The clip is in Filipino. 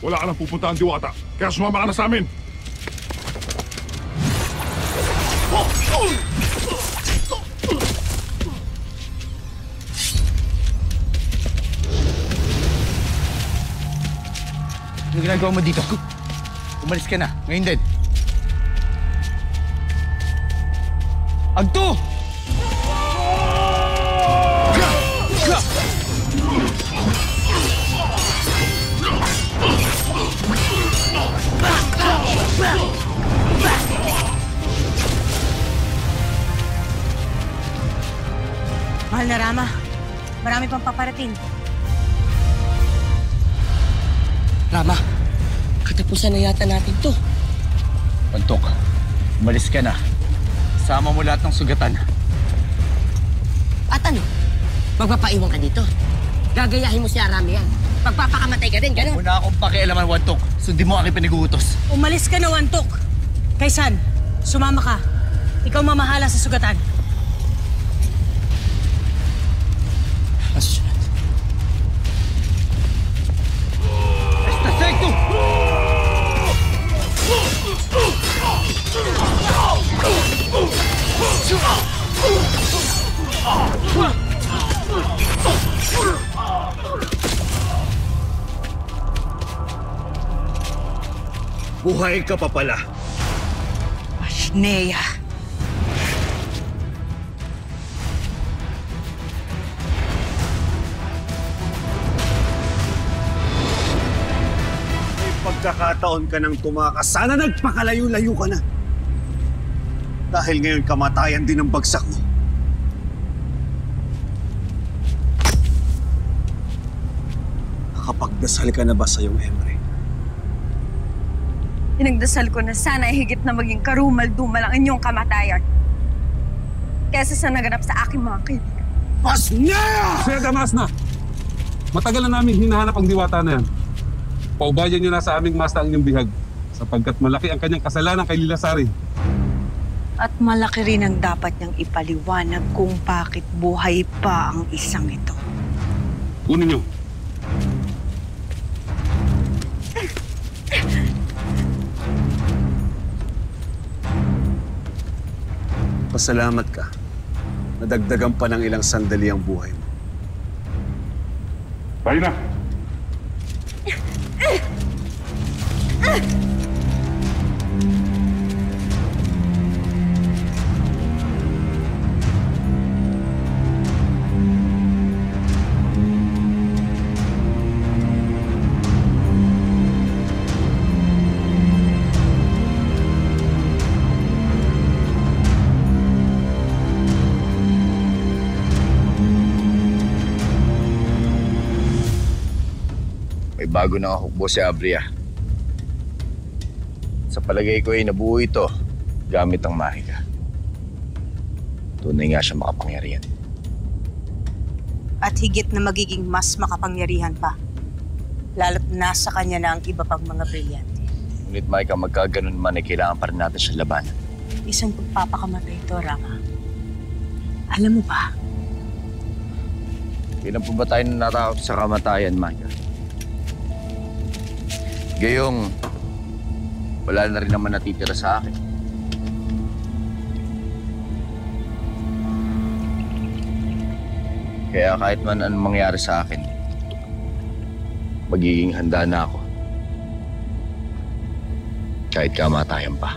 Wala ka nang pupuntahan, Diwata. Kaya sumama ka na sa amin. Ano ginagawa mo dito? Umalis ka na. Ngayon din. Agto! Mahal na Rama, marami pang paparating. Rama, katapusan na yata natin to. Pantok, umalis ka na. Sama mo lahat ng sugatan. At ano? Magpapaiwan ka dito? Gagayahin mo si Arami yan. Pagpapakamatay ka din, gano'n? Wala akong pakialaman, Wantok. Sundin mo aking pinag-uutos. Umalis ka na, Wantok. Kaysan, sumama ka. Ikaw mamahala sa sugatan. Asusunod. Esta secto! Buhay ka pa pala. Ashneya. May pagkakataon ka nang tumakas. Sana nagpakalayo-layo ka na. Dahil ngayon kamatayan din ang bagsak mo. Nakapagdasal ka na ba sa iyong Emre? Pinagdasal ko na sana higit na maging karumal-dumal ang inyong kamatayan. Kesa sa naganap sa aking mga kaibigan. Pasneya! Sir Damasna, matagal na namin hinahanap ang Diwata na yan. Paubayan niyo na sa aming masta ang inyong bihag sapagkat malaki ang kanyang kasalanan kay Lilasari. At malaki rin ang dapat niyang ipaliwanag kung bakit buhay pa ang isang ito. Kunin niyo. Pasalamat ka. Nadagdagan pa ng ilang sandali ang buhay mo. Tayo na. May bago na hukbo si Abria. Sa palagay ko ay nabuo ito gamit ang mahika. Tunay nga siya makapangyarihan. At higit na magiging mas makapangyarihan pa. Lalo't nasa kanya na ang iba pang mga brilyante. Ngunit Mahika, magkaganon man ay kailangan pa rin natin siya labanan. Isang pagpapakamatay ito, Rama. Alam mo ba? Kailan po ba tayo natakot sa kamatayan, Mahika? Gayong, wala na rin naman natitira sa akin. Kaya kahit man anong mangyari sa akin, magiging handa na ako. Kahit kamatayan pa.